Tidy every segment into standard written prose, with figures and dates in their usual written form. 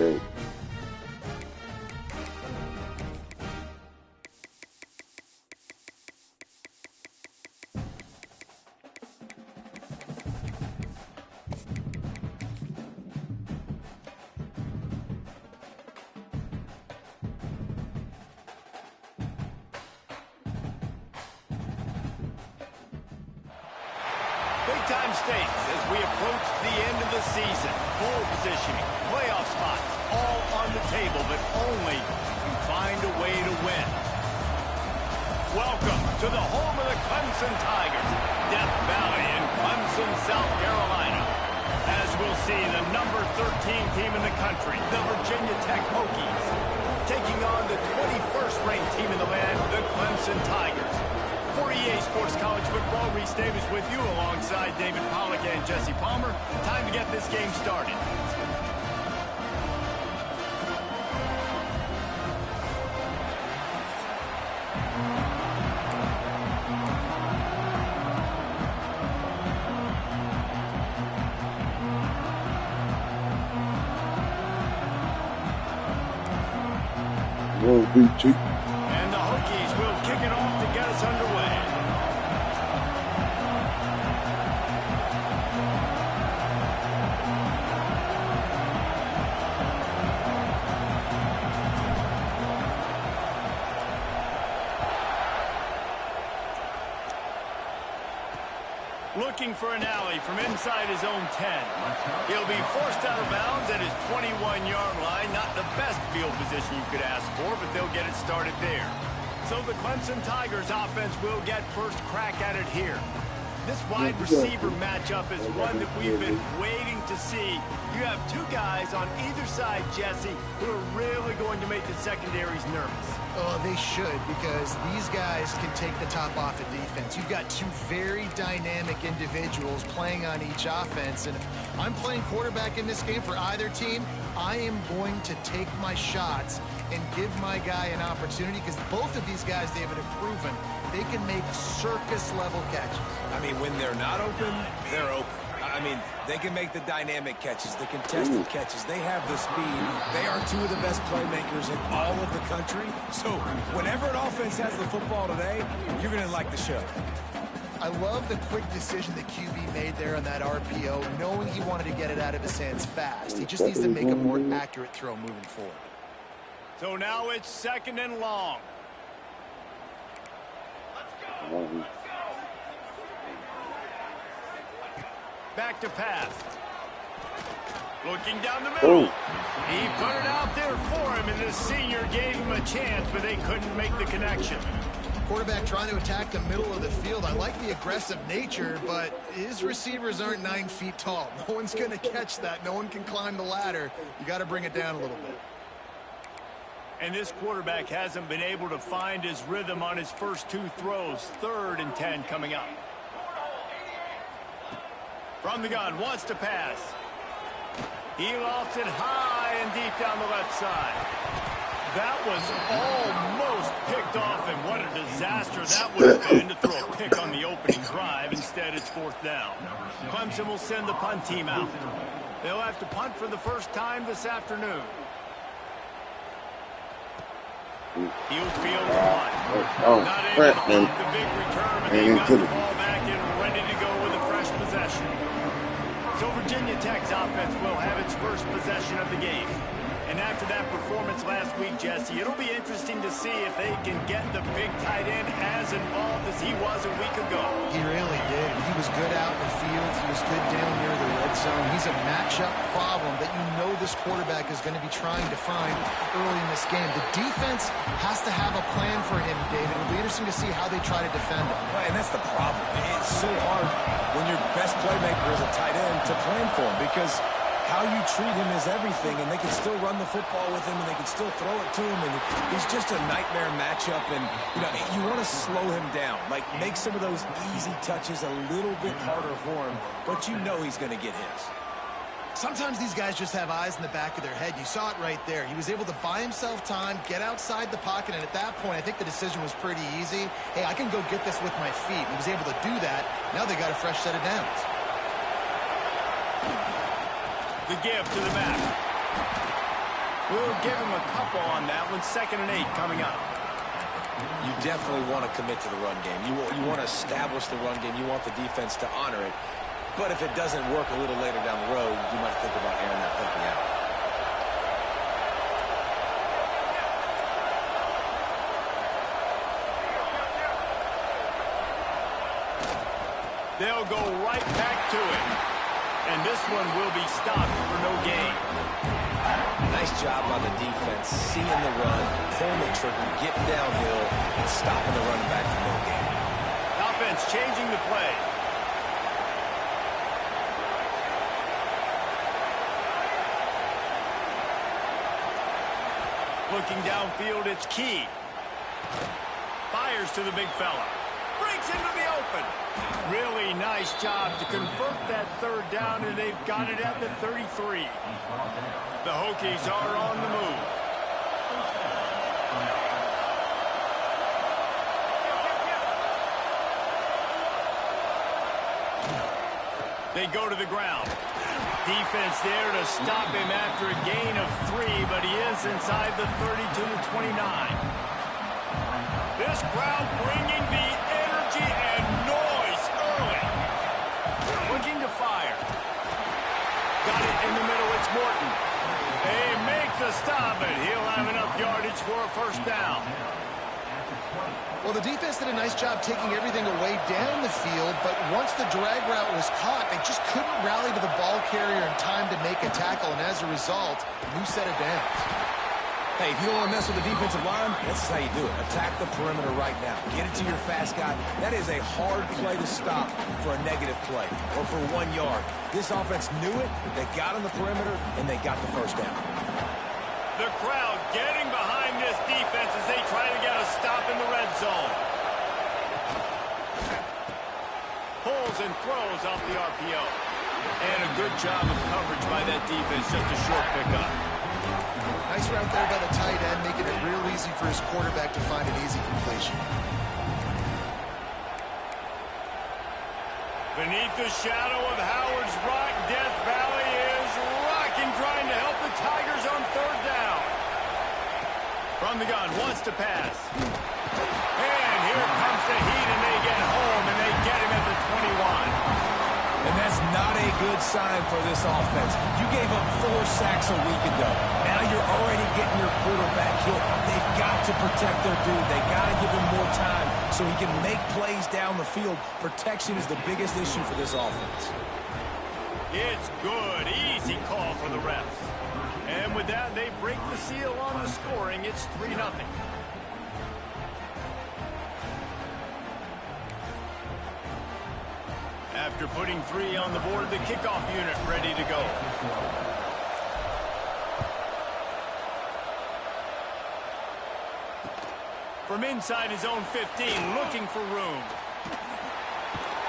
State. Big-time stakes as we approach the end of the season. Bowl positioning, playoff spots, all on the table, but only if you find a way to win. Welcome to the home of the Clemson Tigers, Death Valley in Clemson, South Carolina. As we'll see, the number 13 team in the country, the Virginia Tech Hokies, taking on the 21st ranked team in the land, the Clemson Tigers. For EA Sports College Football, Reese Davis with you alongside David Pollack and Jesse Palmer. Time to get this game started. And the Hokies will kick it off to get us underway. Looking for an alley from inside his own 10. He'll be forced out of bounds at his 21-yard line. Not the best field position you could ask for, but they'll get it started there. So the Clemson Tigers offense will get first crack at it here. This wide receiver matchup is one that we've been waiting to see. You have two guys on either side, Jesse, who are really going to make the secondaries nervous. Oh, they should, because these guys can take the top off of defense. You've got two very dynamic individuals playing on each offense, and if I'm playing quarterback in this game for either team, I am going to take my shots and give my guy an opportunity, because both of these guys, David, have proven they can make circus-level catches. I mean, when they're not open, they're open. I mean, they can make the dynamic catches, the contested catches. They have the speed. They are two of the best playmakers in all of the country. So whenever an offense has the football today, you're going to like the show. I love the quick decision that QB made there on that RPO, knowing he wanted to get it out of his hands fast. He just needs to make a more accurate throw moving forward. So now it's 2nd and long. Back to pass. Looking down the middle. He put it out there for him, and the senior gave him a chance, but they couldn't make the connection. Quarterback trying to attack the middle of the field. I like the aggressive nature, but his receivers aren't 9 feet tall. No one's going to catch that. No one can climb the ladder. You got to bring it down a little bit. And this quarterback hasn't been able to find his rhythm on his first two throws. 3rd and 10 coming up. From the gun, wants to pass. He lofts it high and deep down the left side. That was almost picked off, and what a disaster that would have been to throw a pick on the opening drive. Instead, it's 4th down. Clemson will send the punt team out. They'll have to punt for the first time this afternoon. He'll field the punt. Not able to punt the big return, but they got the ball back and ready to go with a fresh possession. So Virginia Tech's offense will have its first possession of the game. And after that performance last week, Jesse, it'll be interesting to see if they can get the big tight end as involved as he was a week ago. He really did. He was good out in the field. He was good down near the red zone. He's a matchup problem that you know this quarterback is going to be trying to find early in this game. The defense has to have a plan for him, David. It'll be interesting to see how they try to defend him. Right, and that's the problem. It's so hard when your best playmaker is a tight end to plan for him, because how you treat him is everything, and they can still run the football with him, and they can still throw it to him, and he's just a nightmare matchup. And you want to slow him down, like make some of those easy touches a little bit harder for him, but you know he's going to get his. Sometimes these guys just have eyes in the back of their head. You saw it right there. He was able to buy himself time, get outside the pocket, and at that point, I think the decision was pretty easy. Hey, I can go get this with my feet. He was able to do that. Now they got a fresh set of downs. The give to the back. We'll give him a couple on that one. 2nd and 8 coming up. You definitely want to commit to the run game. You want to establish the run game. You want the defense to honor it. But if it doesn't work a little later down the road, you might think about airing that puppy out. They'll go right back to it. And this one will be stopped for no gain. Nice job by the defense, seeing the run, pulling the trigger, getting downhill, and stopping the running back for no gain. Offense changing the play. Looking downfield, it's Key. Fires to the big fella. Breaks into the open. Really nice job to convert that 3rd down, and they've got it at the 33. The Hokies are on the move. They go to the ground. Defense there to stop him after a gain of 3, but he is inside the 32-29. This crowd bringing the energy and noise early. Looking to fire. Got it in the middle. It's Morton. They make the stop, and he'll have enough yardage for a 1st down. Well, the defense did a nice job taking everything away down the field, but once the drag route was caught, they just couldn't rally to the ball carrier in time to make a tackle, and as a result, new set of downs. Hey, if you don't want to mess with the defensive line, this is how you do it. Attack the perimeter right now. Get it to your fast guy. That is a hard play to stop for a negative play or for 1 yard. This offense knew it. They got on the perimeter, and they got the 1st down. The crowd getting behind this defense as they try to get a stop in the red zone. Pulls and throws off the RPO. And a good job of coverage by that defense. Just a short pickup. Nice route there by the tight end, making it real easy for his quarterback to find an easy completion. Beneath the shadow of Howard's Rock, Death Valley is rocking, trying to help the Tigers on 3rd down. From the gun, wants to pass. And here comes the heat, and they get home, and they get him at the 21. And that's not a good sign for this offense. You gave up 4 sacks a week ago. Now you're already getting your quarterback hit. They've got to protect their dude. They got to give him more time so he can make plays down the field. Protection is the biggest issue for this offense. It's good. Easy call for the refs. And with that, they break the seal on the scoring. It's 3-0. After putting 3 on the board, the kickoff unit ready to go. From inside his own 15, looking for room.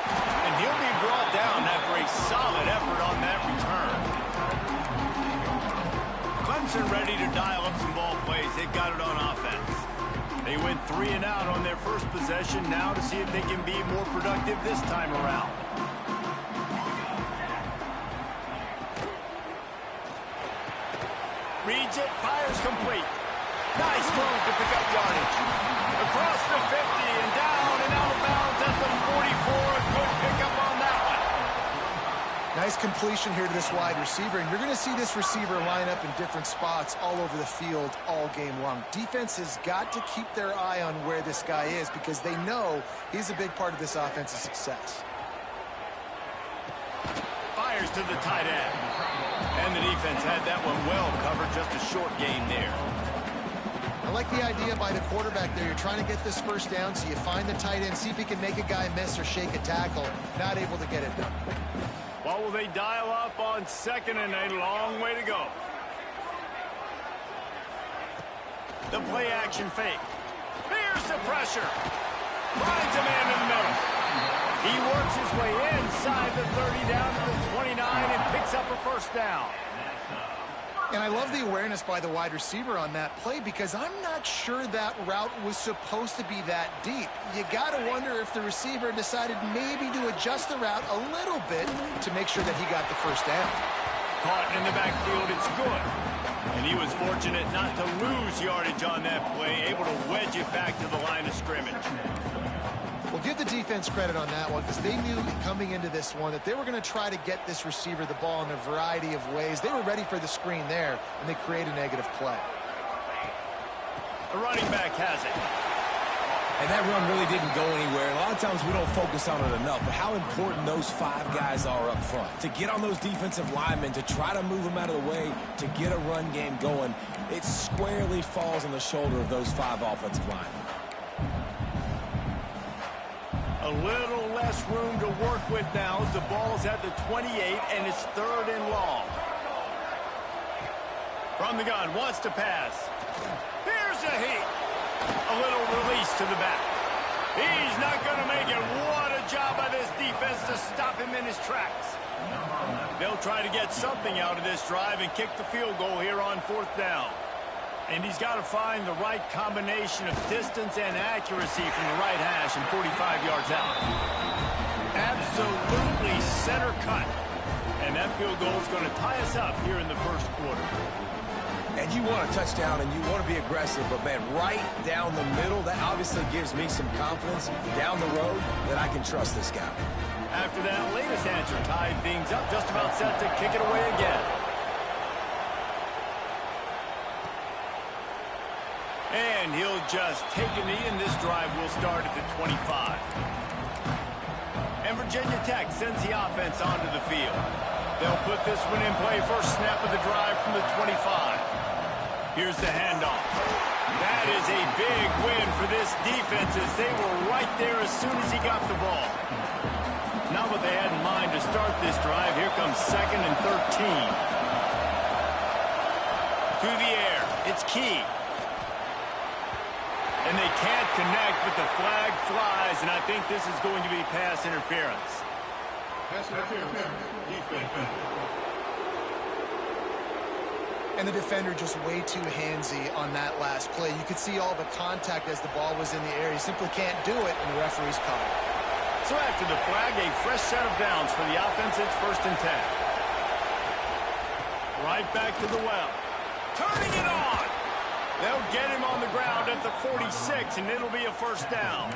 And he'll be brought down after a solid effort on that return. Clemson ready to dial up some ball plays. They've got it on offense. They went 3 and out on their first possession, now to see if they can be more productive this time around. Reads it, fires complete. Nice move to pick up yardage. Across the 50 and down and out of bounds at the 44. A good pickup on that one. Nice completion here to this wide receiver, and you're going to see this receiver line up in different spots all over the field all game long. Defense has got to keep their eye on where this guy is because they know he's a big part of this offense's success. Fires to the tight end. And the defense had that one well covered, just a short gain there. I like the idea by the quarterback there. You're trying to get this 1st down, so you find the tight end, see if he can make a guy miss or shake a tackle. Not able to get it done. What will they dial up on 2nd and 8? A long way to go. The play action fake. Here's the pressure. Finds a man in the middle. He works his way inside the 30 down to the 29 and picks up a 1st down. And I love the awareness by the wide receiver on that play because I'm not sure that route was supposed to be that deep. You got to wonder if the receiver decided maybe to adjust the route a little bit to make sure that he got the 1st down. caught in the backfield. It's good. And he was fortunate not to lose yardage on that play, able to wedge it back to the line of scrimmage. Well, give the defense credit on that one because they knew coming into this one that they were going to try to get this receiver the ball in a variety of ways. They were ready for the screen there, and they create a negative play. The running back has it. And that run really didn't go anywhere. A lot of times we don't focus on it enough, but how important those 5 guys are up front. To get on those defensive linemen, to try to move them out of the way, to get a run game going, it squarely falls on the shoulder of those 5 offensive linemen. A little less room to work with now as the ball's at the 28 and it's 3rd and long. From the gun, wants to pass. Here's a heat. A little release to the back. He's not going to make it. What a job by this defense to stop him in his tracks. They'll try to get something out of this drive and kick the field goal here on 4th down. And he's got to find the right combination of distance and accuracy from the right hash and 45 yards out. Absolutely center cut. And that field goal is going to tie us up here in the 1st quarter. And you want a touchdown and you want to be aggressive, but man, right down the middle, that obviously gives me some confidence down the road that I can trust this guy. After that latest answer tied things up, just about set to kick it away again. And he'll just take a knee, and this drive will start at the 25. And Virginia Tech sends the offense onto the field. They'll put this one in play, first snap of the drive from the 25. Here's the handoff. That is a big win for this defense as they were right there as soon as he got the ball. Not what they had in mind to start this drive. Here comes 2nd and 13. To the air. It's Key. And they can't connect, but the flag flies, and I think this is going to be pass interference. Pass interference. Defense. And the defender just way too handsy on that last play. You could see all the contact as the ball was in the air. He simply can't do it, and the referee's caught it. So after the flag, a fresh set of downs for the offense. It's 1st and 10. Right back to the well. Turning it on. They'll get him on the ground at the 46, and it'll be a 1st down.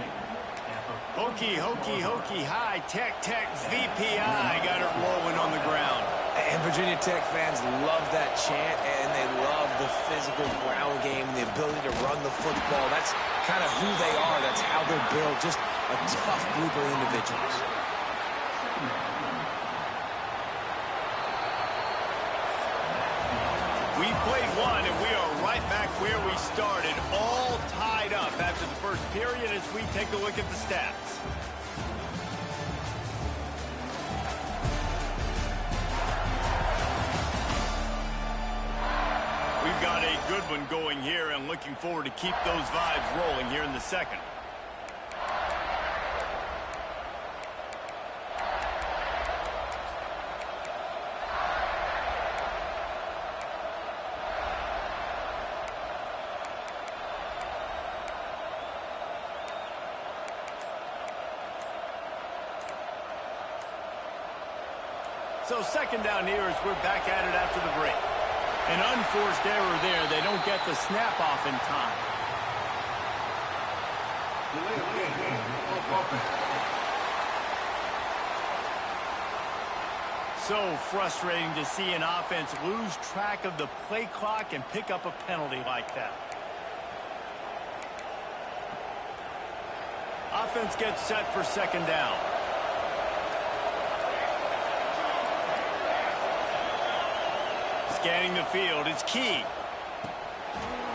Hokey, hokey, hokey, high, tech, VPI got it rolling on the ground. And Virginia Tech fans love that chant, and they love the physical ground game, the ability to run the football. That's kind of who they are. That's how they're built. Just a tough group of individuals. We played one, and we are right back where we started, all tied up after the 1st period as we take a look at the stats. We've got a good one going here and looking forward to keep those vibes rolling here in the 2nd. So 2nd down here as we're back at it after the break. An unforced error there. They don't get the snap off in time. So frustrating to see an offense lose track of the play clock and pick up a penalty like that. Offense gets set for 2nd down. Scanning the field, it's Key.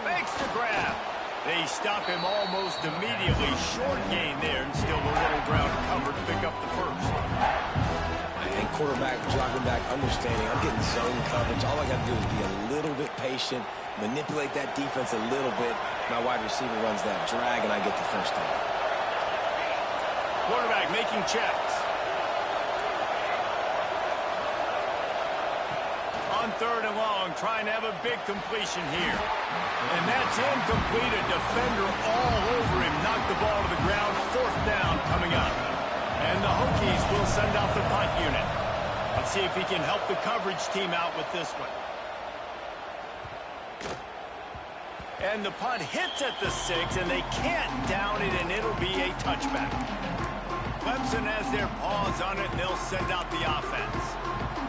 Makes the grab. They stop him almost immediately. Short gain there, and still a little ground covered to pick up the 1st. And quarterback dropping back, understanding I'm getting zone coverage. All I got to do is be a little bit patient, manipulate that defense a little bit. My wide receiver runs that drag, and I get the 1st down. Quarterback making checks. On 3rd and long, trying to have a big completion here. And that's incomplete. A defender all over him. Knocked the ball to the ground. 4th down coming up. And the Hokies will send out the punt unit. Let's see if he can help the coverage team out with this one. And the punt hits at the 6, and they can't down it, and it'll be a touchback. Clemson has their paws on it, and they'll send out the offense.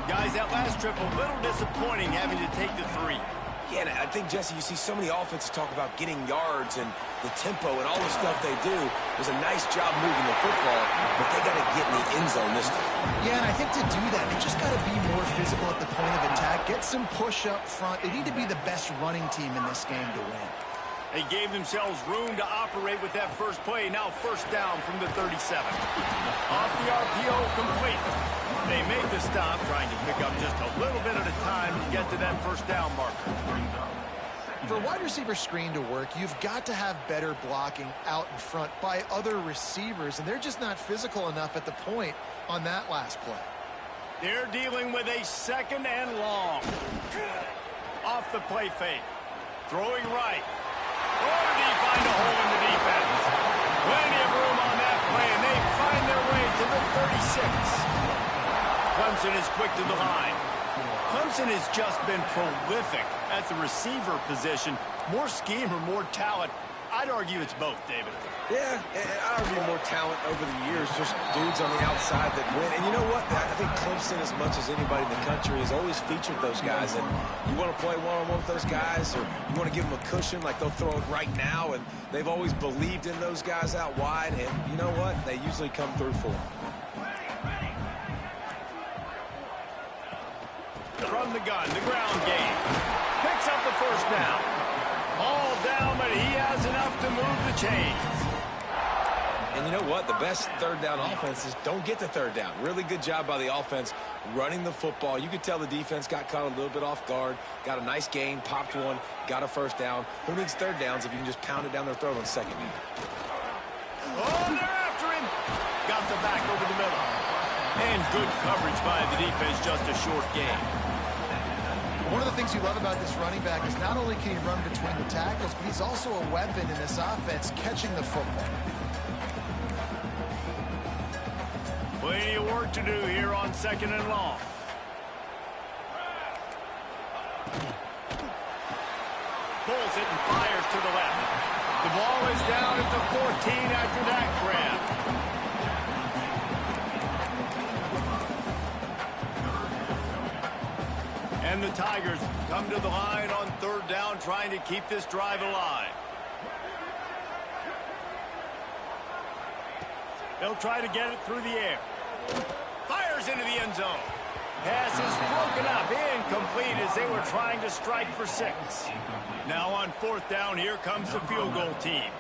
Guys, that last trip, a little disappointing having to take the 3. Yeah, and I think, Jesse, you see so many offenses talk about getting yards and the tempo and all the stuff they do. It was a nice job moving the football, but they got to get in the end zone this time. Yeah, and I think to do that, they just got to be more physical at the point of attack, get some push up front. They need to be the best running team in this game to win. They gave themselves room to operate with that first play. Now first down from the 37. Off the RPO, complete. They made the stop, trying to pick up just a little bit at a time to get to that first down marker. For a wide receiver screen to work, you've got to have better blocking out in front by other receivers, and they're just not physical enough at the point on that last play. They're dealing with a 2nd and long. Off the play fake. Throwing right. Oh, did he find a hole in the defense? Plenty of room on that play, and they find their way to the 36. Clemson is quick to the line. Clemson has just been prolific at the receiver position. More scheme or more talent? I'd argue it's both, David. Yeah, I argue more talent over the years, just dudes on the outside that win. And you know what? I think Clemson, as much as anybody in the country, has always featured those guys. And you want to play one-on-one with those guys, or you want to give them a cushion like they'll throw it right now. And they've always believed in those guys out wide. And you know what? They usually come through for them. From the gun, the ground game. Picks up the first down. All down, but he has enough to move the chains. And you know what? The best third down offenses don't get to third down. Really good job by the offense running the football. You could tell the defense got caught a little bit off guard. Got a nice gain, popped one, got a first down. Who needs third downs if you can just pound it down their throat on second down? Oh, they're after him. Got the back over the middle. And good coverage by the defense, just a short gain. One of the things you love about this running back is not only can he run between the tackles, but he's also a weapon in this offense catching the football. Plenty of work to do here on 2nd and long. Pulls it and fires to the left. The ball is down at the 14 after that grab. And the Tigers come to the line on 3rd down, trying to keep this drive alive. They'll try to get it through the air. Fires into the end zone. Pass is broken up, incomplete as they were trying to strike for 6. Now on 4th down, here comes the field goal team.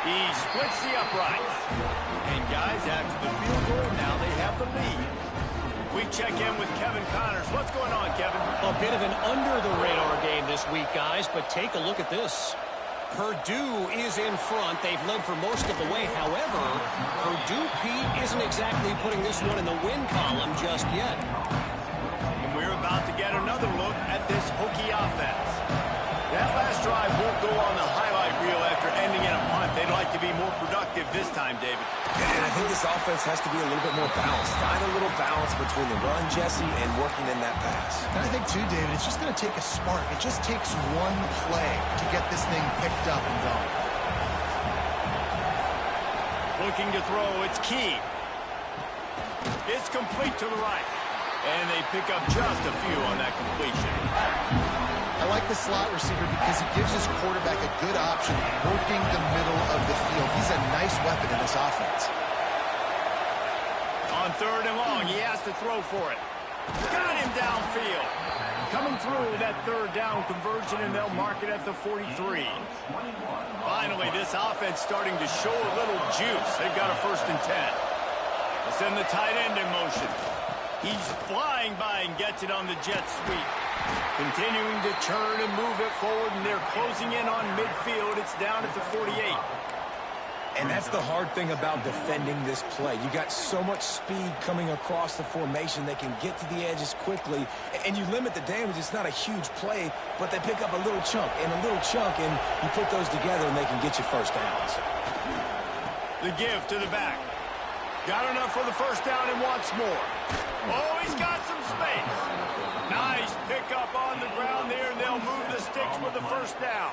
He splits the uprights. And guys, after the field goal, now they have the lead. We check in with Kevin Connors. What's going on, Kevin? A bit of an under-the-radar game this week, guys, but take a look at this. Purdue is in front. They've led for most of the way. However, Purdue, Pete, isn't exactly putting this one in the win column just yet. And we're about to get another look at this Hokie offense. That last drive won't go on the highlight reel after ending in a punt. They'd like to be more productive this time, David. And I think this offense has to be a little bit more balanced. Find a little balance between the run, Jesse, and working in that pass. And I think, too, David, it's just going to take a spark. It just takes one play to get this thing picked up and going. Looking to throw, it's Key. It's complete to the right. And they pick up just a few on that completion. I like the slot receiver because he gives his quarterback a good option working the middle of the field. He's a nice weapon in this offense. On 3rd and long, he has to throw for it. Got him downfield. Coming through that 3rd down conversion, and they'll mark it at the 43. Finally, this offense starting to show a little juice. They've got a 1st and 10. They'll send the tight end in motion. He's flying by and gets it on the jet sweep. Continuing to turn and move it forward, and they're closing in on midfield. It's down at the 48. And that's the hard thing about defending this play. You got so much speed coming across the formation. They can get to the edges quickly, and you limit the damage. It's not a huge play, but they pick up a little chunk, and you put those together, and they can get you 1st downs. The give to the back. Got enough for the first down and wants more. Oh, he's got some space. Nice pickup on the ground there, and they'll move the sticks with the first down.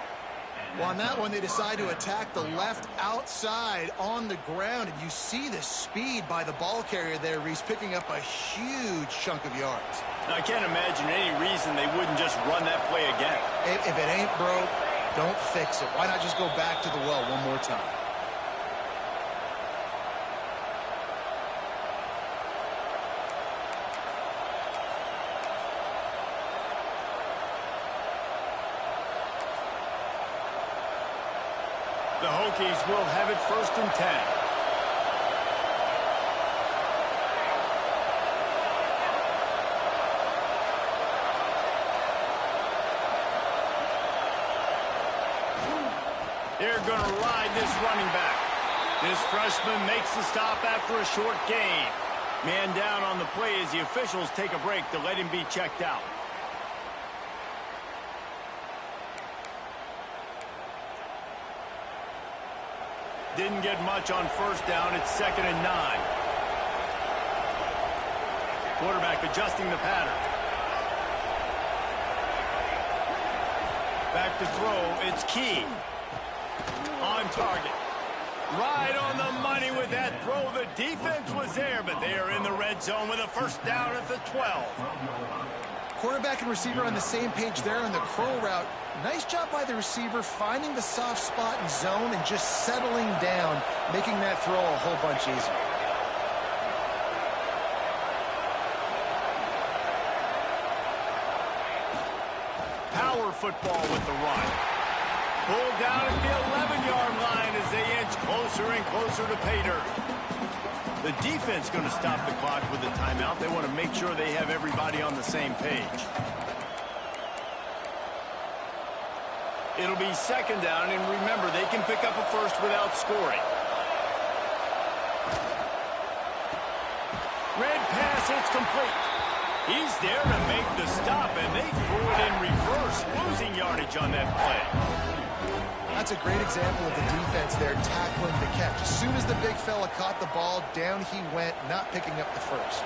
Well, on that one, they decide to attack the left outside on the ground, and you see the speed by the ball carrier there. He's picking up a huge chunk of yards. Now, I can't imagine any reason they wouldn't just run that play again. If it ain't broke, don't fix it. Why not just go back to the well one more time? The Hokies will have it 1st and 10. They're going to ride this running back. This freshman makes the stop after a short gain. Man down on the play as the officials take a break to let him be checked out. Didn't get much on first down. It's 2nd and 9. Quarterback adjusting the pattern. Back to throw. It's Key. On target. Right on the money with that throw. The defense was there, but they are in the red zone with a first down at the 12. Quarterback and receiver on the same page there on the crow route. Nice job by the receiver finding the soft spot in zone and just settling down, making that throw a whole bunch easier. Power football with the run. Pulled down at the 11-yard line as they inch closer and closer to pay dirt. The defense going to stop the clock with a timeout. They want to make sure they have everybody on the same page. It'll be 2nd down, and remember, they can pick up a first without scoring. Red pass, it's complete. He's there to make the stop, and they threw it in reverse, losing yardage on that play. That's a great example of the defense there tackling the catch. As soon as the big fella caught the ball, down he went, not picking up the first.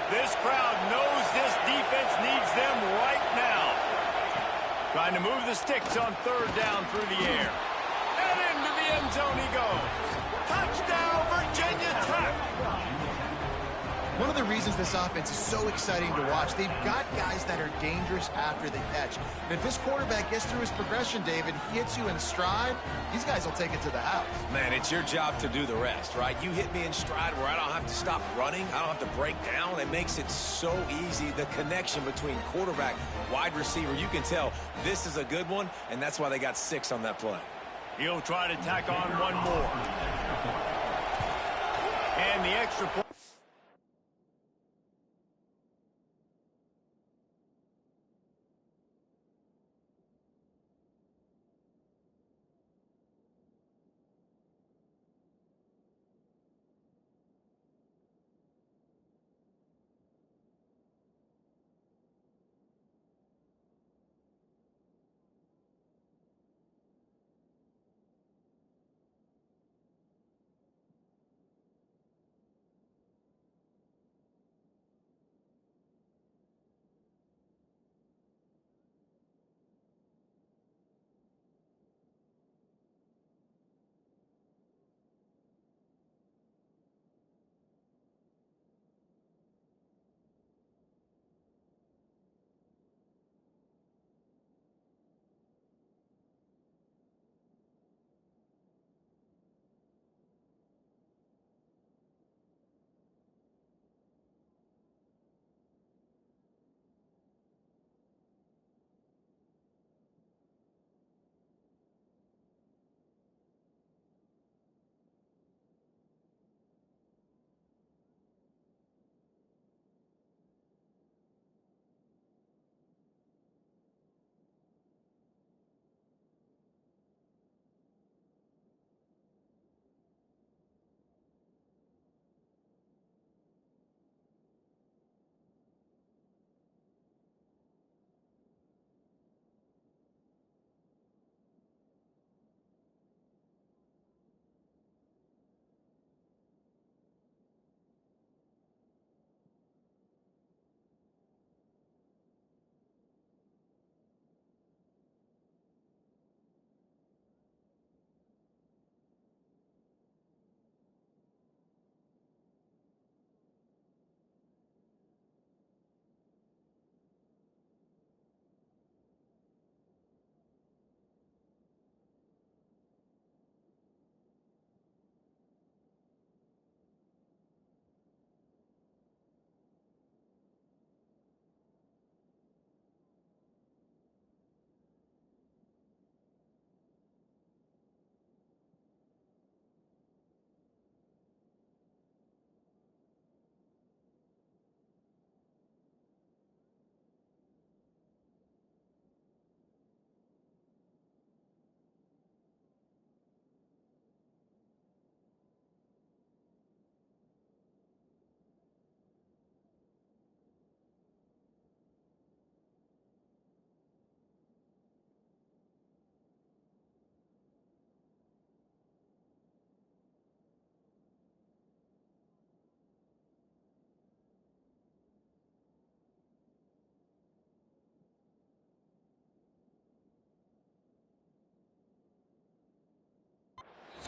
This crowd knows this defense needs them right now. Trying to move the sticks on 3rd down through the air. And into the end zone he goes. Touchdown, Virginia Tech. One of the reasons this offense is so exciting to watch, they've got guys that are dangerous after the catch. And if this quarterback gets through his progression, David, hits you in stride, these guys will take it to the house. Man, it's your job to do the rest, right? You hit me in stride where I don't have to stop running. I don't have to break down. It makes it so easy. The connection between quarterback, wide receiver, you can tell this is a good one, and that's why they got 6 on that play. He'll try to tack on one more. And the extra point.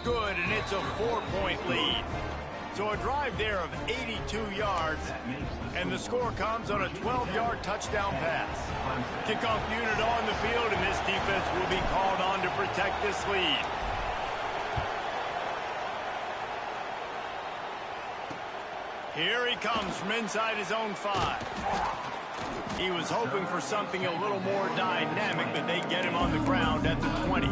good, and it's a 4-point lead. So a drive there of 82 yards, and the score comes on a 12-yard touchdown pass. Kickoff unit on the field, and this defense will be called on to protect this lead. Here he comes from inside his own 5. He was hoping for something a little more dynamic, but they get him on the ground at the 20.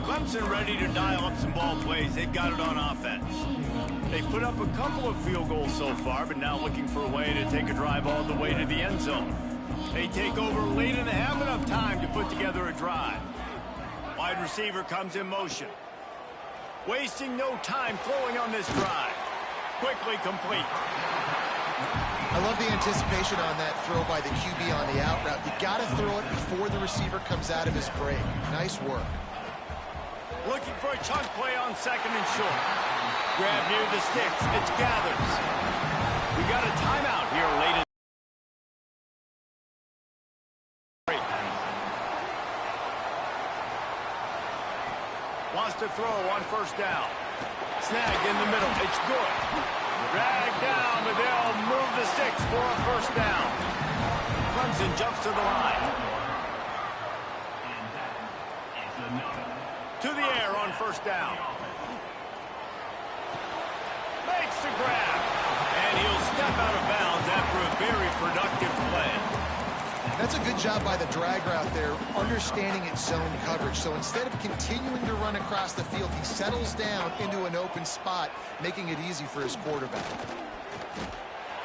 Clemson ready to dial up some ball plays. They've got it on offense. They put up a couple of field goals so far, but now looking for a way to take a drive all the way to the end zone. They take over late and have enough time to put together a drive. Wide receiver comes in motion. Wasting no time throwing on this drive. Quickly complete. I love the anticipation on that throw by the QB on the out route. You got to throw it before the receiver comes out of his break. Nice work. Looking for a chunk play on 2nd and short. Grab near the sticks. It's Gathers. We got a timeout here late in the break. Wants to throw on 1st down. Snagged in the middle. It's good. Dragged down, but they'll move the sticks for a 1st down. Clemson jumps to the line. To the air on 1st down. Makes the grab. And he'll step out of bounds after a very productive play. That's a good job by the drag route there, understanding its zone coverage. So instead of continuing to run across the field, he settles down into an open spot, making it easy for his quarterback.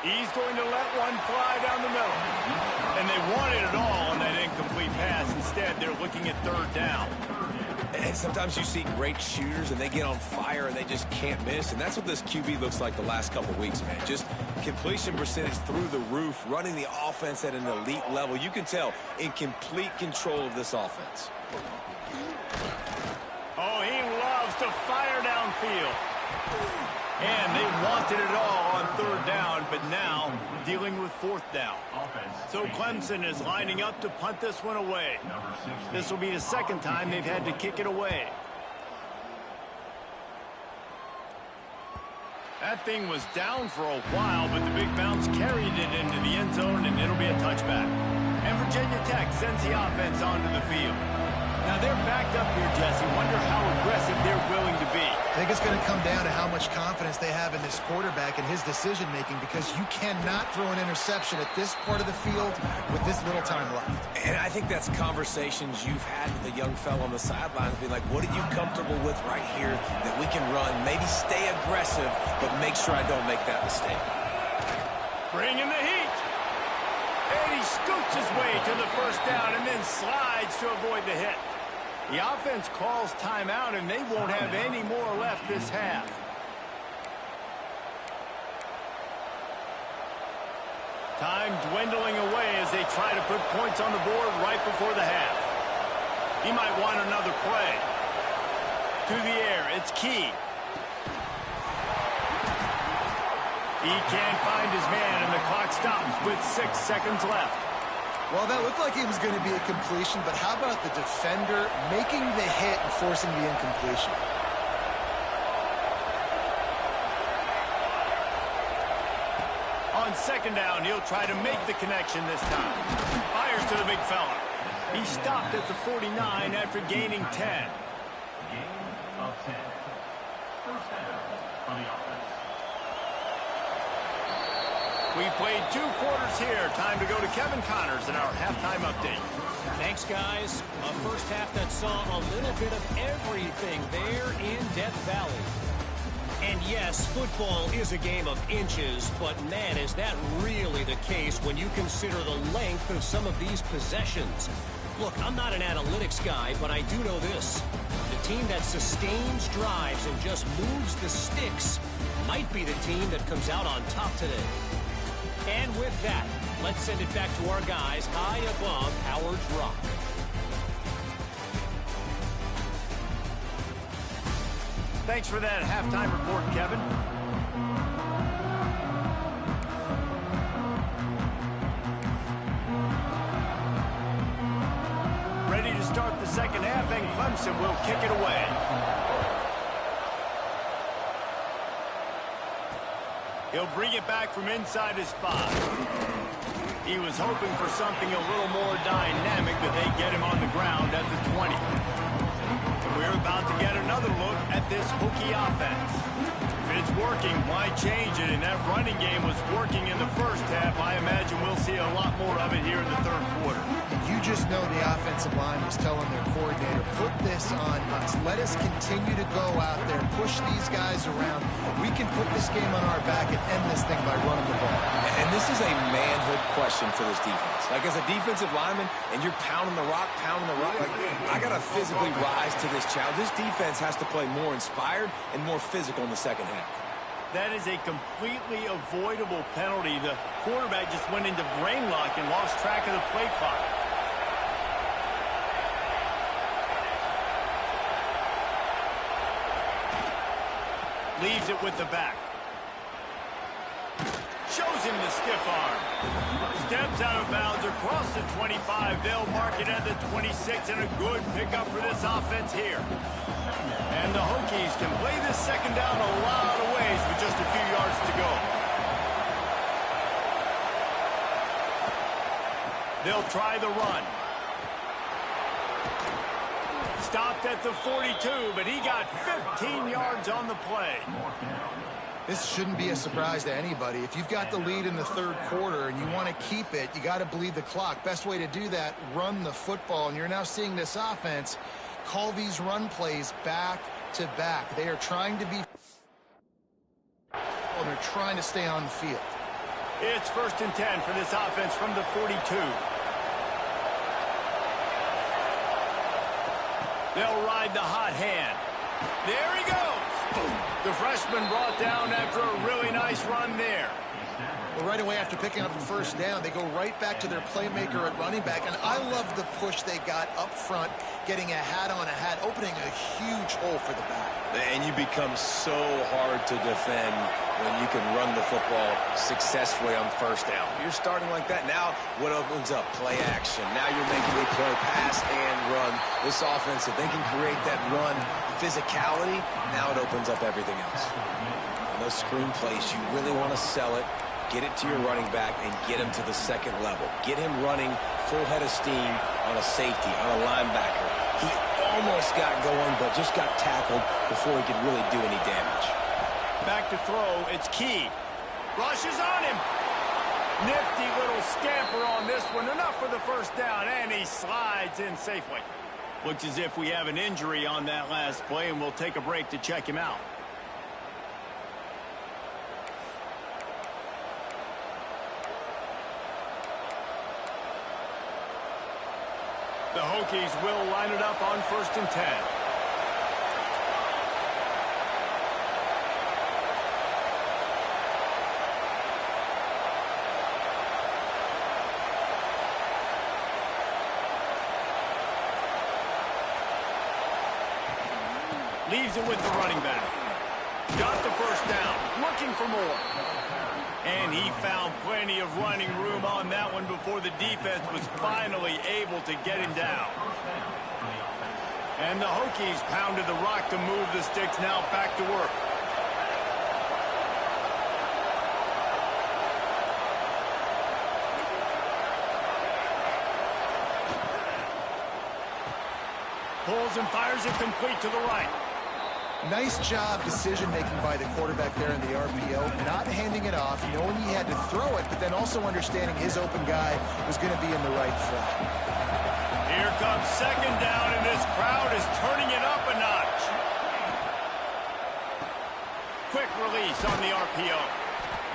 He's going to let one fly down the middle. And they wanted it all on that incomplete pass. Instead, they're looking at 3rd down. And sometimes you see great shooters and they get on fire and they just can't miss. And that's what this QB looks like the last couple weeks, man. Just completion percentage through the roof, running the offense at an elite level. You can tell in complete control of this offense. Oh, he loves to fire downfield. And they wanted it all on 3rd down, but now dealing with 4th down. So Clemson is lining up to punt this one away. This will be the 2nd time they've had to kick it away. That thing was down for a while, but the big bounce carried it into the end zone, and it'll be a touchback. And Virginia Tech sends the offense onto the field. Now they're backed up here, Jesse. Wonder how aggressive they're willing to be. I think it's going to come down to how much confidence they have in this quarterback and his decision-making, because you cannot throw an interception at this part of the field with this little time left. And I think that's conversations you've had with a young fellow on the sidelines, being like, what are you comfortable with right here that we can run? Maybe stay aggressive, but make sure I don't make that mistake. Bring in the heat. And he scoots his way to the 1st down and then slides to avoid the hit. The offense calls timeout, and they won't have any more left this half. Time dwindling away as they try to put points on the board right before the half. He might want another play. To the air, it's Key. He can't find his man, and the clock stops with 6 seconds left. Well, that looked like it was going to be a completion, but how about the defender making the hit and forcing the incompletion? On 2nd down, he'll try to make the connection this time. Fires to the big fella. He stopped at the 49 after gaining 10. Gain of 10. 1st down on the offense. We've played 2 quarters here. Time to go to Kevin Connors in our halftime update. Thanks, guys. A first half that saw a little bit of everything there in Death Valley. And yes, football is a game of inches, but man, is that really the case when you consider the length of some of these possessions. Look, I'm not an analytics guy, but I do know this. The team that sustains drives and just moves the sticks might be the team that comes out on top today. And with that, let's send it back to our guys high above Howard's Rock. Thanks for that halftime report, Kevin. Ready to start the 2nd half, and Clemson will kick it away. He'll bring it back from inside his 5. He was hoping for something a little more dynamic, but they get him on the ground at the 20. And we're about to get another look at this Hokie offense. If it's working, why change it? And that running game was working in the first half. I imagine we'll see a lot more of it here in the third quarter. You just know the offensive line was telling their coordinator, put this on us. Let us continue to go out there, push these guys around. We can put this game on our back and end this thing by running the ball. And this is a manhood question for this defense. Like, as a defensive lineman, and you're pounding the rock, like, I got to physically rise to this challenge. This defense has to play more inspired and more physical in the second half. That is a completely avoidable penalty. The quarterback just went into brain lock and lost track of the play clock. Leaves it with the back. Shows him the stiff arm. Steps out of bounds across the 25. They'll mark it at the 26, and a good pickup for this offense here. And the Hokies can play this second down a lot of ways with just a few yards to go. They'll try the run. Stopped at the 42, but he got 15 yards on the play. This shouldn't be a surprise to anybody. If you've got the lead in the third quarter and you want to keep it, you got to bleed the clock. Best way to do that, run the football. And you're now seeing this offense call these run plays back to back. They are trying to be, and they're trying to stay on the field. It's 1st and 10 for this offense from the 42. They'll ride the hot hand. There he goes. The freshman brought down after a really nice run there. Well, right away after picking up the first down, they go right back to their playmaker at running back. And I love the push they got up front, getting a hat on a hat, opening a huge hole for the back. And you become so hard to defend when you can run the football successfully on first down. You're starting like that. Now, what opens up? Play action. Now you're making a play, pass and run. This offense, if they can create that run physicality, now it opens up everything else. And those screen plays, you really want to sell it. Get it to your running back and get him to the second level. Get him running full head of steam on a safety, on a linebacker. He almost got going, but just got tackled before he could really do any damage. Back to throw, it's Key. Rushes on him. Nifty little scamper on this one. Enough for the first down, and he slides in safely. Looks as if we have an injury on that last play, and we'll take a break to check him out. The Hokies will line it up on 1st and 10. Leaves it with the running back. Got the first down. Looking for more. And he found plenty of running room on that one before the defense was finally able to get him down. And the Hokies pounded the rock to move the sticks. Now back to work. Pulls and fires it complete to the right. Nice job decision-making by the quarterback there in the RPO, not handing it off, knowing he had to throw it, but then also understanding his open guy was going to be in the right flat. Here comes second down, and this crowd is turning it up a notch. Quick release on the RPO.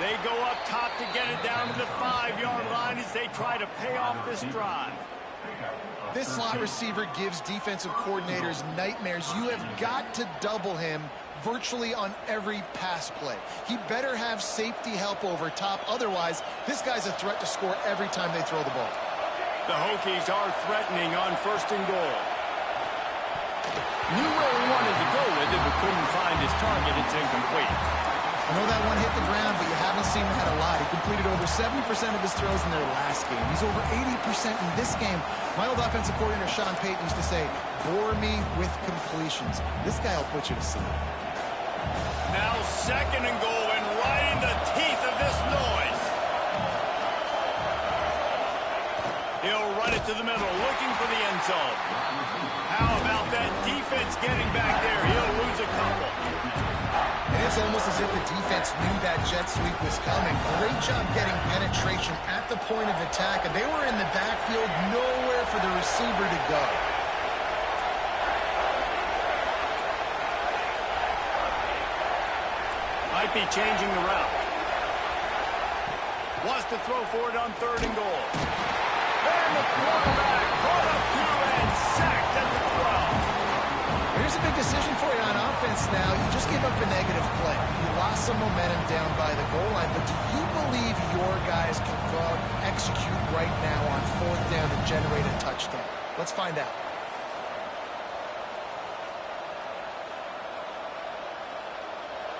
They go up top to get it down to the 5-yard line as they try to pay off this drive. This slot receiver gives defensive coordinators nightmares. You have got to double him virtually on every pass play. He better have safety help over top. Otherwise, this guy's a threat to score every time they throw the ball. The Hokies are threatening on 1st and goal. Knew where he wanted to go with it, but couldn't find his target. It's incomplete. I know that one hit the ground, but you haven't seen that a lot. He completed over 70% of his throws in their last game. He's over 80% in this game. My old offensive coordinator, Sean Payton, used to say, bore me with completions. This guy will put you to sleep. Now 2nd and goal, and right in the teeth to the middle, looking for the end zone. How about that defense getting back there? He'll lose a couple. And it's almost as if the defense knew that jet sweep was coming. Great job getting penetration at the point of attack, and they were in the backfield, nowhere for the receiver to go. Might be changing the route. Wants to throw for it on 3rd and goal. And the quarterback brought up through and sacked at the 12. Here's a big decision for you on offense now. You just gave up a negative play. You lost some momentum down by the goal line, but do you believe your guys can go out and execute right now on 4th down and generate a touchdown? Let's find out.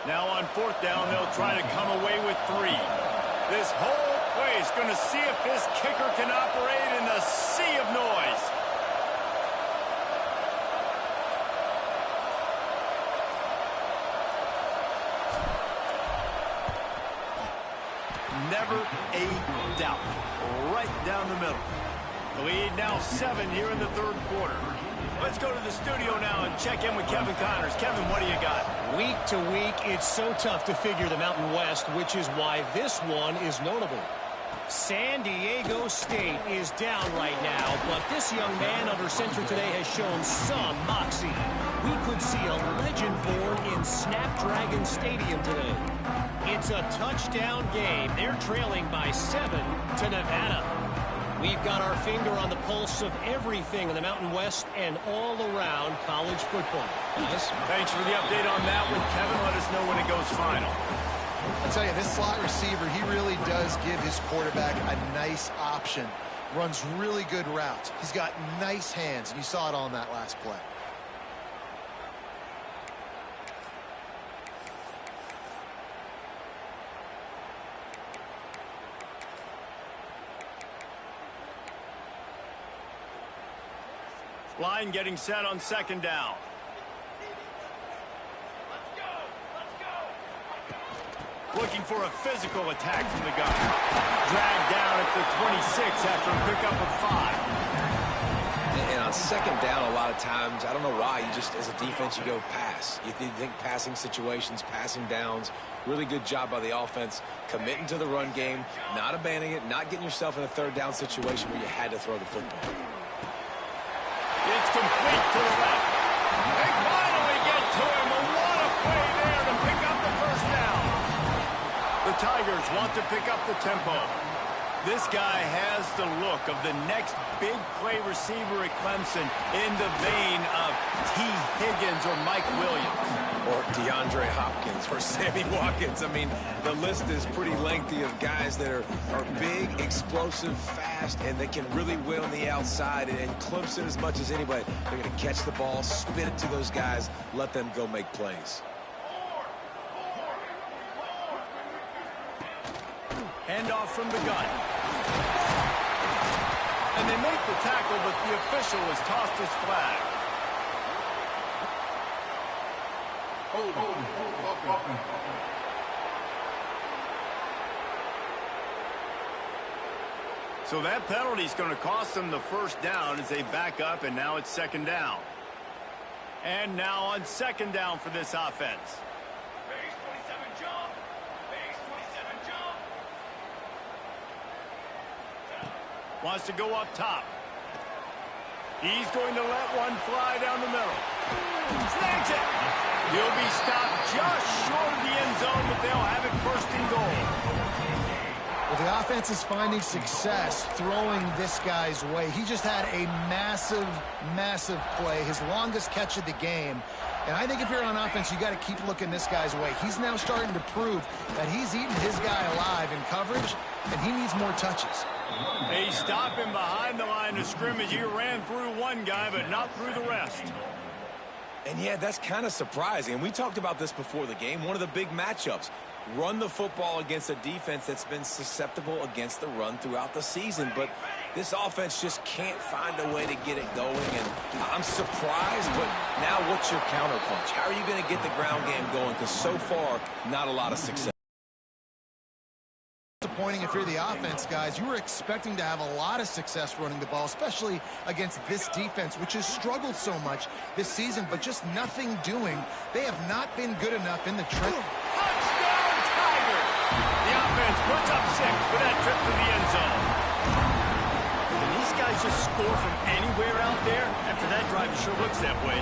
Now on 4th down, they'll try to come away with 3. This whole place going to see if this kicker can operate in the sea of noise. Never a doubt. Right down the middle. The lead now 7 here in the 3rd quarter. Let's go to the studio now and check in with Kevin Connors. Kevin, what do you got? Week to week, it's so tough to figure the Mountain West, which is why this one is notable. San Diego State is down right now, but this young man under center today has shown some moxie. We could see a legend born in Snapdragon Stadium today. It's a touchdown game. They're trailing by 7 to Nevada. We've got our finger on the pulse of everything in the Mountain West and all around college football. Guys? Thanks for the update on that one, Kevin. Let us know when it goes final. I'll tell you, this slot receiver, he really does give his quarterback a nice option. Runs really good routes. He's got nice hands, and you saw it all in that last play. Line getting set on 2nd down. Looking for a physical attack from the gun. Dragged down at the 26 after a pickup of 5. And on 2nd down, a lot of times, I don't know why, you just, as a defense, you go pass. You think passing situations, passing downs. Really good job by the offense, committing to the run game, not abandoning it, not getting yourself in a 3rd down situation where you had to throw the football. It's complete to the left. They finally get to him. A lot of play there to pick up the 1st down. The Tigers want to pick up the tempo. This guy has the look of the next big play receiver at Clemson in the vein of T. Higgins or Mike Williams. Or DeAndre Hopkins or Sammy Watkins. I mean, the list is pretty lengthy of guys that are big, explosive, fast, and they can really win on the outside. And Clemson, as much as anybody, they're going to catch the ball, spin it to those guys, let them go make plays. Handoff from the gun. And they make the tackle, but the official has tossed his flag. So that penalty is going to cost them the 1st down as they back up, and now it's 2nd down. And now on 2nd down for this offense. Base 27 jump. Base 27 jump. Wants to go up top. He's going to let one fly down the middle. Snags it. He'll be stopped just short of the end zone, but they'll have it 1st and goal. Well, the offense is finding success throwing this guy's way. He just had a massive, massive play, his longest catch of the game. And I think if you're on offense, you got to keep looking this guy's way. He's now starting to prove that he's eating his guy alive in coverage, and he needs more touches. They stop him behind the line of scrimmage. He ran through one guy, but not through the rest. And yeah, that's kind of surprising. And we talked about this before the game. One of the big matchups. Run the football against a defense that's been susceptible against the run throughout the season. But this offense just can't find a way to get it going. And I'm surprised, but now what's your counterpunch? How are you going to get the ground game going? Because so far, not a lot of success. Disappointing if you're the offense, guys. You were expecting to have a lot of success running the ball, especially against this defense, which has struggled so much this season, but just nothing doing. They have not been good enough in the trip. Touchdown, Tigers! The offense puts up 6 for that trip to the end zone. Can these guys just score from anywhere out there? After that drive, it sure looks that way.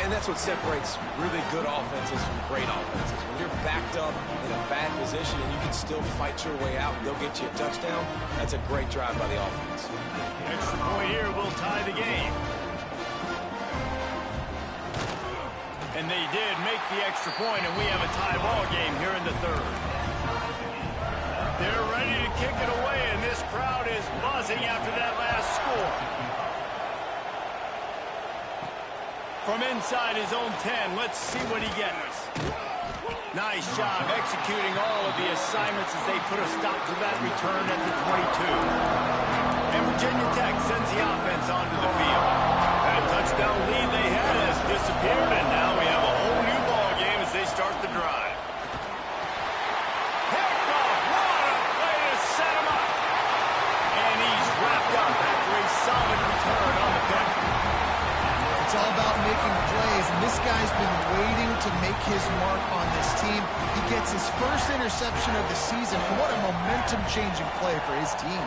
And that's what separates really good offenses from great offenses. When you're backed up in a bad position and you can still fight your way out and they'll get you a touchdown, that's a great drive by the offense. Extra point here will tie the game. And they did make the extra point, and we have a tie ball game here in the third. They're ready to kick it away, and this crowd is buzzing after that last score. From inside his own 10, let's see what he gets. Nice job executing all of the assignments as they put a stop to that return at the 22. And Virginia Tech sends the offense onto the field. That touchdown lead they had has disappeared, and now we have a whole new ball game as they start the drive. Picked off, what a play to set him up. And he's wrapped up after a solid return on the pick. It's all about making plays, and this guy's been waiting to make his mark on this team. He gets his first interception of the season, and what a momentum-changing play for his team.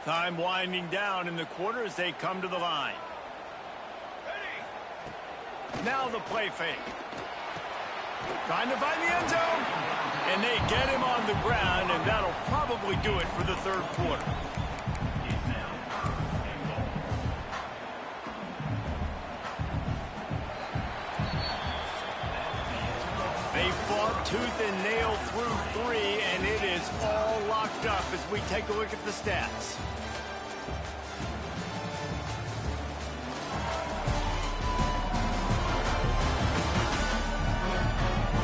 Time winding down in the quarter as they come to the line. Now the play fake. Trying to find the end zone. And they get him on the ground, and that'll probably do it for the third quarter. They fought tooth and nail through 3, and it is all locked up as we take a look at the stats.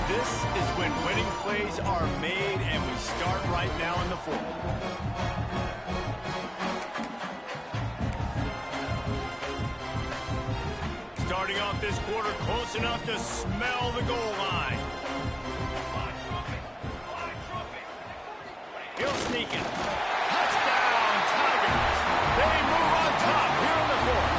This is when winning plays are made, and we start right now in the fourth. Starting off this quarter close enough to smell the goal line. He'll sneak it. Touchdown, Tigers. They move on top here in the fourth.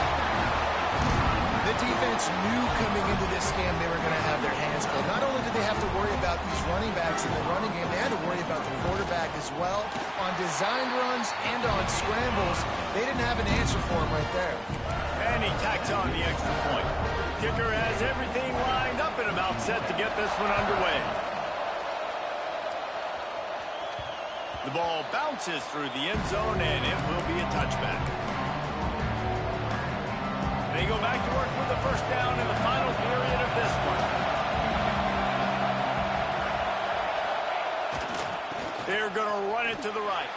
The defense knew coming into this game they were going to have their hands full. Not only did they have to worry about these running backs in the running game, they had to worry about the quarterback as well. On designed runs and on scrambles, they didn't have an answer for him right there. And he tacks on the extra point. Kicker has everything lined up and about set to get this one underway. The ball bounces through the end zone, and it will be a touchback. They go back to work with the first down in the final period of this one. They're going to run it to the right.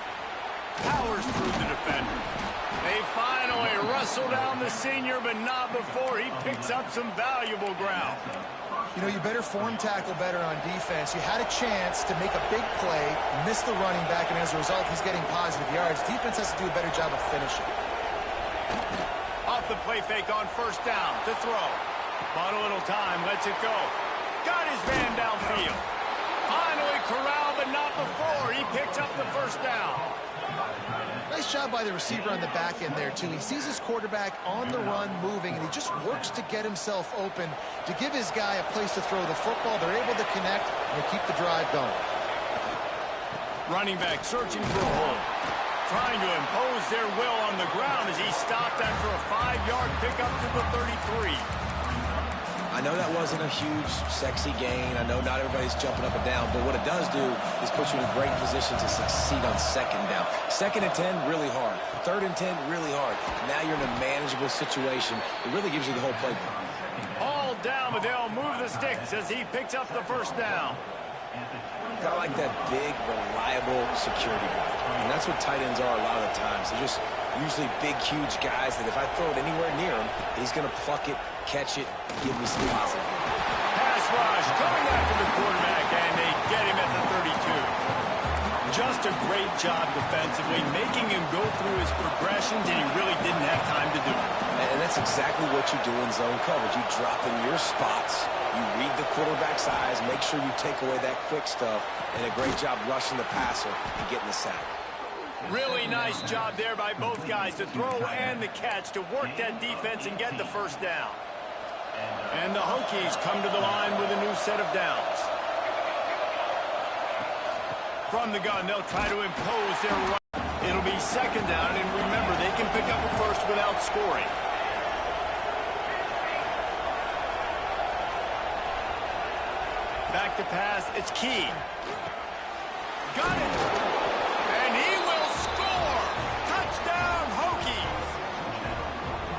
Powers through the defender. They finally wrestle down the senior, but not before he picks up some valuable ground. You know, you better form tackle better on defense. You had a chance to make a big play, miss the running back, and as a result, he's getting positive yards. Defense has to do a better job of finishing. Off the play fake on first down to throw. Bought a little time, lets it go. Got his man downfield. Finally corralled, but not before he picks up the first down. Nice job by the receiver on the back end there, too. He sees his quarterback on the run moving, and he just works to get himself open to give his guy a place to throw the football. They're able to connect and to keep the drive going. Running back searching for a hole. Trying to impose their will on the ground as he stopped after a 5-yard pickup to the 33. I know that wasn't a huge, sexy gain. I know not everybody's jumping up and down, but what it does do is put you in a great position to succeed on second down. 2nd and 10, really hard. 3rd and 10, really hard. Now you're in a manageable situation. It really gives you the whole playbook. All down, but they'll move the sticks as he picks up the first down. Kind of like that big, reliable security guard. And that's what tight ends are a lot of the times. They're just usually big, huge guys that if I throw it anywhere near him, he's going to pluck it, catch it, and give me some positive. Pass rush coming after the quarterback, and they get him at the 32. Just a great job defensively, making him go through his progressions, and he really didn't have time to do it. And that's exactly what you do in zone coverage. You drop in your spots, you read the quarterback's eyes, make sure you take away that quick stuff, and a great job rushing the passer and getting the sack. Really nice job there by both guys, the throw and the catch, to work that defense and get the first down. And the Hokies come to the line with a new set of downs. From the gun, they'll try to impose their run. It'll be second down, and remember, they can pick up a first without scoring. Back to pass, it's Key. Got it! And he will score! Touchdown, Hokies!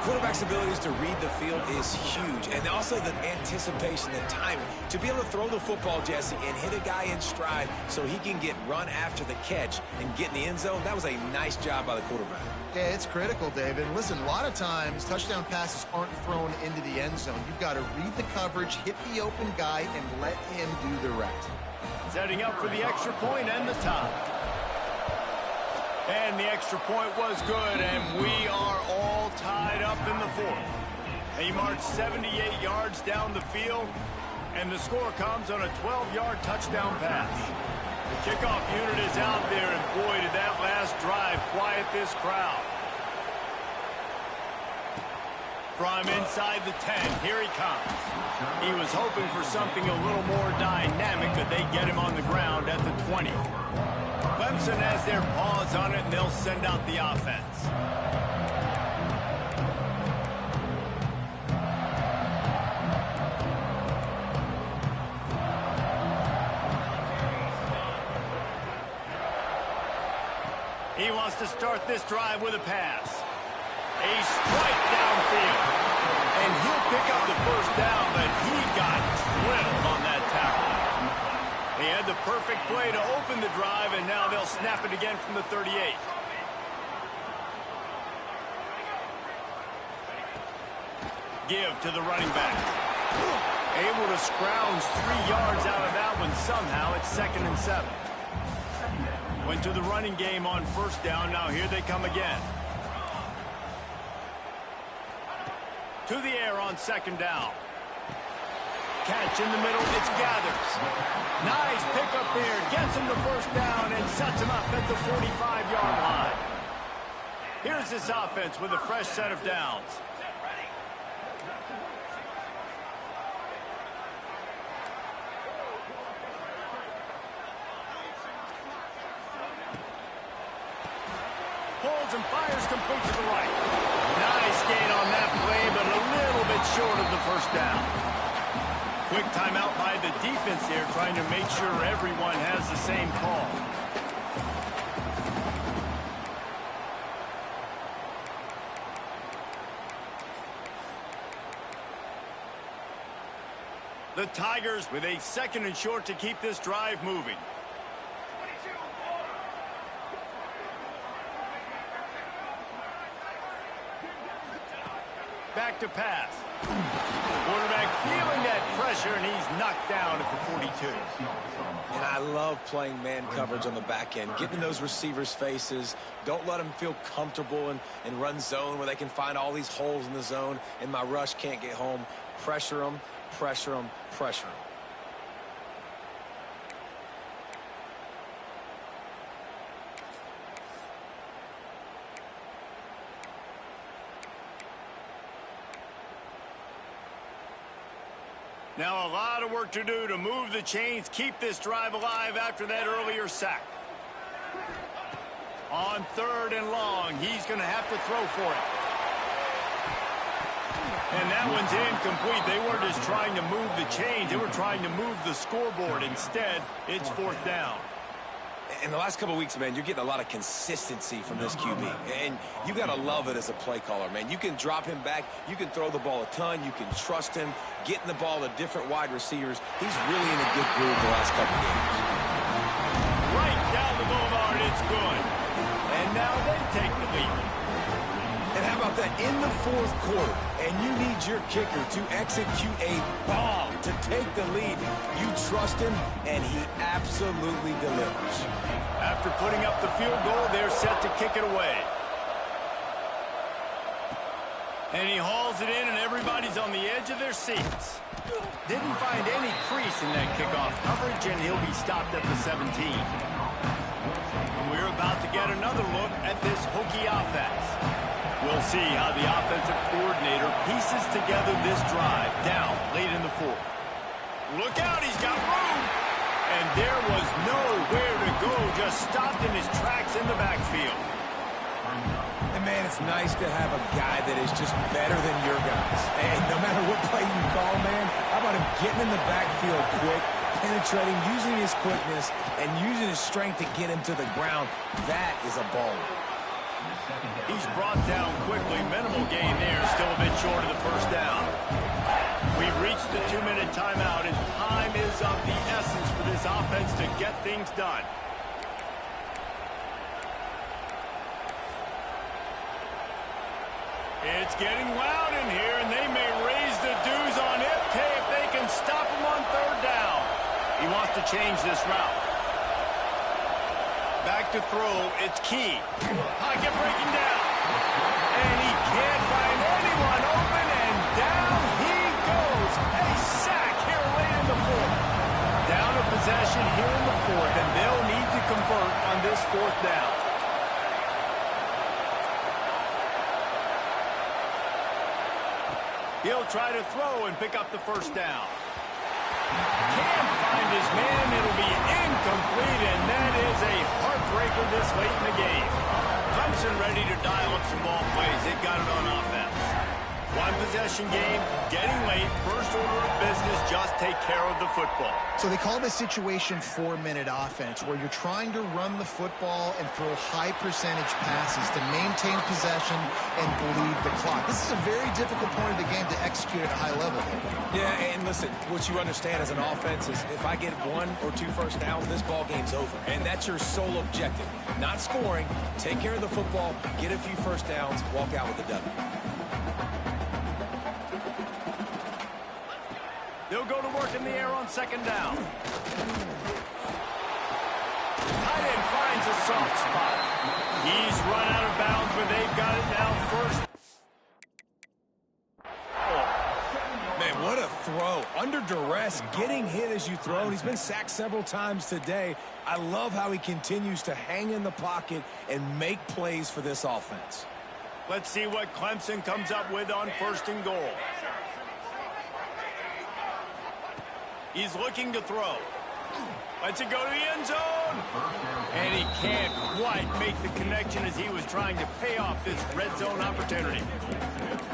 Quarterback's abilities to read the field is huge, and also the anticipation, the timing. To be able to throw the football, Jesse, and hit a guy in stride so he can get run after the catch and get in the end zone, that was a nice job by the quarterback. Yeah, it's critical, David. Listen, a lot of times touchdown passes aren't thrown into the end zone. You've got to read the coverage, hit the open guy, and let him do the rest. Setting up for the extra point and the tie. And the extra point was good, and we are all tied up in the fourth. He marched 78 yards down the field, and the score comes on a 12-yard touchdown pass. The kickoff unit is out there, and boy, did that last drive quiet this crowd. From inside the 10, here he comes. He was hoping for something a little more dynamic, but they get him on the ground at the 20. Clemson has their paws on it, and they'll send out the offense. He wants to start this drive with a pass. A strike downfield. And he'll pick up the first down, but he got drilled on that tackle. He had the perfect play to open the drive, and now they'll snap it again from the 38. Give to the running back. Able to scrounge 3 yards out of that one somehow. It's 2nd and 7. Went to the running game on first down. Now here they come again. To the air on 2nd down. Catch in the middle, it's Gathers. Nice pickup there, gets him the first down and sets him up at the 45-yard line. Here's this offense with a fresh set of downs. Pulls and fires complete to the right. Nice gain on that play, but a little bit short of the first down. Quick timeout by the defense here, trying to make sure everyone has the same call. The Tigers with a 2nd and short to keep this drive moving. Back to pass. Quarterback feeling that pressure, and he's knocked down at the 42. And I love playing man coverage on the back end, getting in those receivers' faces. Don't let them feel comfortable and run zone where they can find all these holes in the zone, and my rush can't get home. Pressure them, pressure them, pressure them. Now a lot of work to do to move the chains, keep this drive alive after that earlier sack. On 3rd and long, he's going to have to throw for it. And that one's incomplete. They weren't just trying to move the chains, they were trying to move the scoreboard. Instead, it's 4th down. In the last couple of weeks, man, you're getting a lot of consistency from this QB. And you got to love it as a play caller, man. You can drop him back. You can throw the ball a ton. You can trust him, getting the ball to different wide receivers. He's really in a good groove the last couple of games. Right down the boulevard, it's good. And now they take the lead. in the fourth quarter and you need your kicker to execute a bomb to take the lead, you trust him, and he absolutely delivers. After putting up the field goal, they're set to kick it away. And he hauls it in, and everybody's on the edge of their seats. Didn't find any crease in that kickoff coverage, and he'll be stopped at the 17. And we're about to get another look at this Hokie offense. We'll see how the offensive coordinator pieces together this drive down late in the fourth. Look out, he's got room! And there was nowhere to go, just stopped in his tracks in the backfield. And, man, it's nice to have a guy that is just better than your guys. And no matter what play you call, man, how about him getting in the backfield quick, penetrating, using his quickness, and using his strength to get him to the ground. That is a baller. He's brought down quickly. Minimal gain there, still a bit short of the first down. We've reached the 2-minute timeout, and time is of the essence for this offense to get things done. It's getting loud in here, and they may raise the dues on Ipke if they can stop him on third down. He wants to change this route. Back to throw. It's Key. Pocket breaking down. And he can't find anyone open, and down he goes. A sack here late in the fourth. Down a possession here in the fourth, and they'll need to convert on this fourth down. He'll try to throw and pick up the first down. Can't find his man. It'll be incomplete, and that is a heartbreaker this late in the game. Clemson ready to dial up some ball plays. They've got it on offense. One possession game, getting late. First order of business, just take care of the football. So they call this situation 4-minute offense, where you're trying to run the football and throw high percentage passes to maintain possession and bleed the clock. This is a very difficult point of the game to execute at a high level. Yeah, and listen, what you understand as an offense is if I get 1 or 2 first downs, this ball game's over. And that's your sole objective. Not scoring, take care of the football, get a few first downs, walk out with the W. They'll go to work in the air on second down. Tight end finds a soft spot. He's run out of bounds, but they've got it now first. Man, what a throw. Under duress, getting hit as you throw. He's been sacked several times today. I love how he continues to hang in the pocket and make plays for this offense. Let's see what Clemson comes up with on first and goal. He's looking to throw. Lets it go to the end zone. And he can't quite make the connection as he was trying to pay off this red zone opportunity.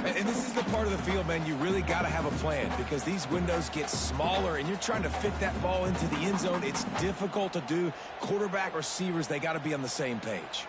And this is the part of the field, man, you really got to have a plan because these windows get smaller and you're trying to fit that ball into the end zone. It's difficult to do. Quarterback, receivers, they got to be on the same page.